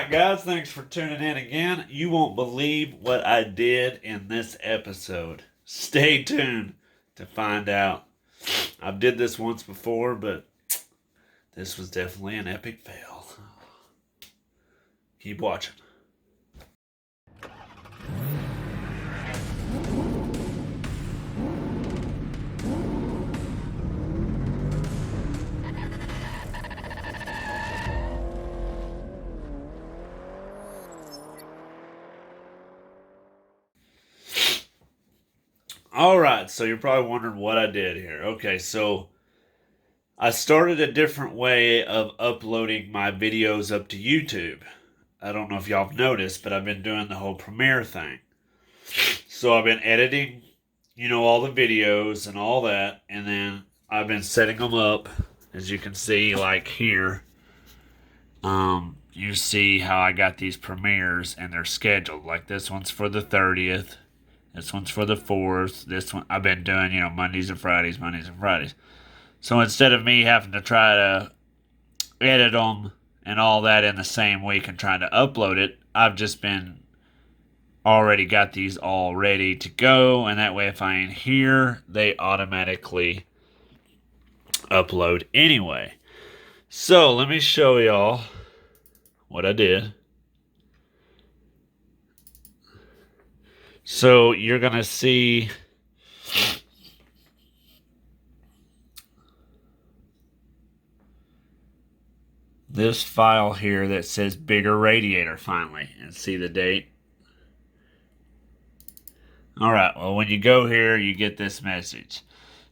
Alright guys, thanks for tuning in again. You won't believe what I did in this episode. Stay tuned to find out. I've did this once before, but this was definitely an epic fail. Keep watching. Alright, so you're probably wondering what I did here. Okay, so I started a different way of uploading my videos up to YouTube. I don't know if y'all have noticed, but I've been doing the whole Premiere thing. So I've been editing, all the videos and all that, and then I've been setting them up, as you can see, like here. You see how I got these premieres and they're scheduled. Like this one's for the 30th. This one's for the 4th. This one I've been doing, Mondays and Fridays. So instead of me having to try to edit them and all that in the same week and trying to upload it, I've just been already got these all ready to go. And that way if I ain't here, they automatically upload anyway. So let me show y'all what I did. So you're going to see this file here that says bigger radiator finally, and see the date. Alright, well when you go here you get this message.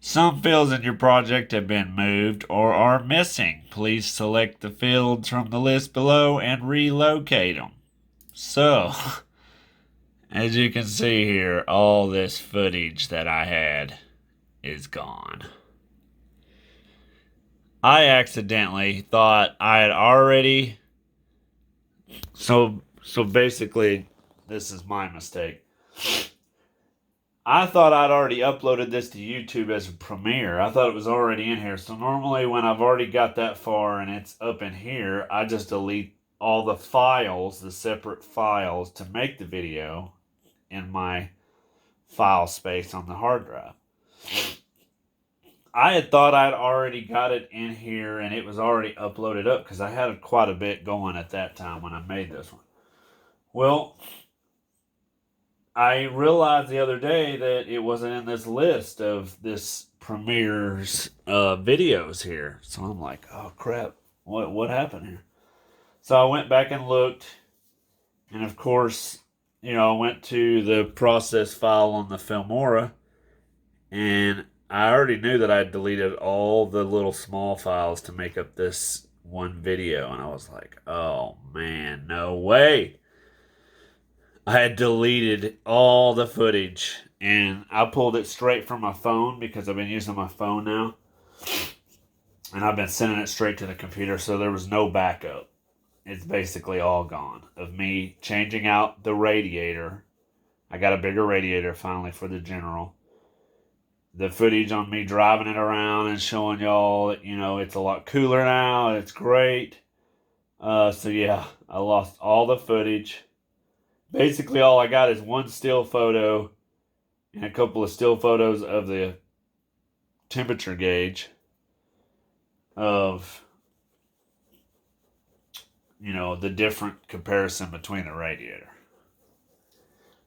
Some fields in your project have been moved or are missing. Please select the fields from the list below and relocate them. So as you can see here, all this footage that I had is gone. I accidentally thought I had already... So basically, this is my mistake. I thought I'd already uploaded this to YouTube as a premiere. I thought it was already in here. So normally when I've already got that far and it's up in here, I just delete all the files, the separate files to make the video in my file space on the hard drive. I had thought I'd already got it in here and it was already uploaded up because I had quite a bit going at that time when I made this one. Well, I realized the other day that it wasn't in this list of this Premiere's videos here. So I'm like, oh crap, what happened here? So I went back and looked, and of course, I went to the process file on the Filmora, and I already knew that I had deleted all the little small files to make up this one video, and I was like, oh man, no way. I had deleted all the footage, and I pulled it straight from my phone because I've been using my phone now, and I've been sending it straight to the computer, so there was no backup. It's basically all gone of me changing out the radiator. I got a bigger radiator finally for the General. The footage on me driving it around and showing y'all that, it's a lot cooler now. It's great. So yeah, I lost all the footage. Basically all I got is one still photo and a couple of still photos of the temperature gauge of, the different comparison between the radiator.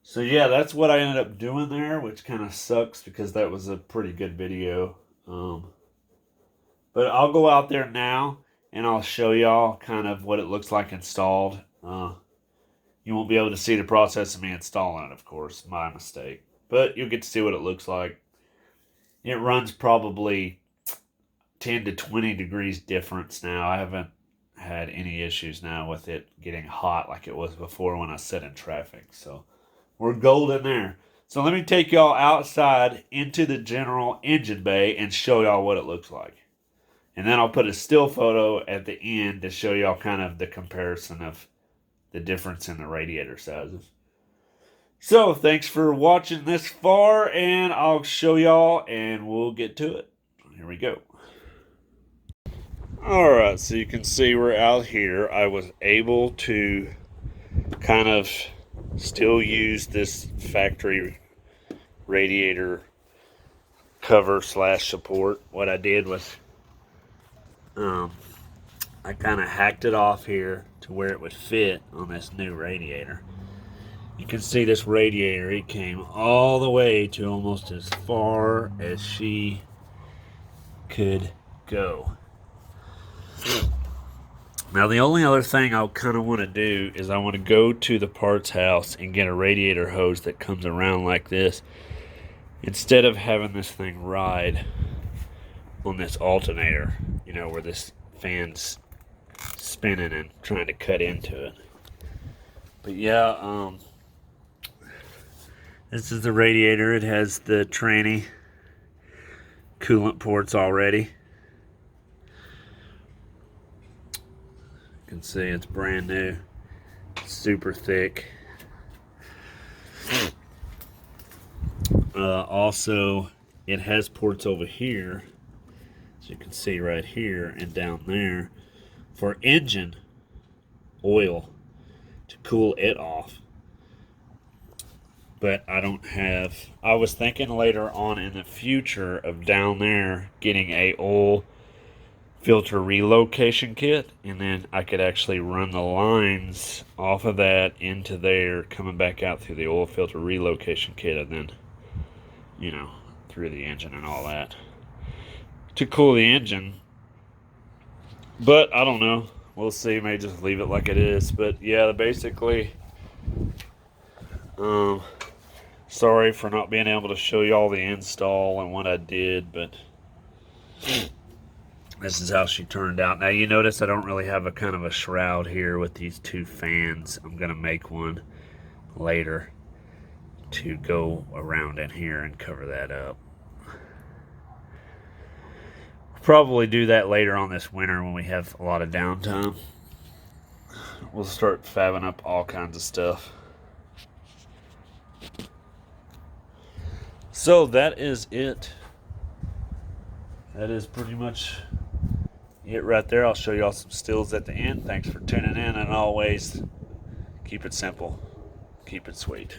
So yeah, that's what I ended up doing there, which kind of sucks because that was a pretty good video. But I'll go out there now and I'll show y'all kind of what it looks like installed. You won't be able to see the process of me installing it, of course, my mistake. But you'll get to see what it looks like. It runs probably 10 to 20 degrees difference now. I haven't had any issues now with it getting hot like it was before when I sat in traffic. So we're golden there. So let me take y'all outside into the general engine bay and show y'all what it looks like. And then I'll put a still photo at the end to show y'all kind of the comparison of the difference in the radiator sizes. So thanks for watching this far, and I'll show y'all and we'll get to it. Here we go. Alright, so you can see we're out here. I was able to kind of still use this factory radiator cover slash support. What I did was I kind of hacked it off here to where it would fit on this new radiator. You can see this radiator, it came all the way to almost as far as she could go. Now the only other thing I kind of want to do is I want to go to the parts house and get a radiator hose that comes around like this, instead of having this thing ride on this alternator, you know, where this fan's spinning and trying to cut into it. But yeah, this is the radiator. It has the tranny coolant ports already. You can see it's brand new, super thick. Also, it has ports over here, as you can see right here and down there, for engine oil to cool it off. But I don't have, I was thinking later on in the future of down there getting a oil filter relocation kit, and then I could actually run the lines off of that into there, coming back out through the oil filter relocation kit, and then, you know, through the engine and all that to cool the engine. But I don't know, we'll see. May just leave it like it is. But yeah, basically, sorry for not being able to show you all the install and what I did, but this is how she turned out. Now you notice I don't really have a kind of a shroud here with these two fans. I'm gonna make one later to go around in here and cover that up. Probably do that later on this winter when we have a lot of downtime. We'll start fabbing up all kinds of stuff. So that is it. That is pretty much it right there. I'll show you all some stills at the end. Thanks for tuning in, and always keep it simple, keep it sweet.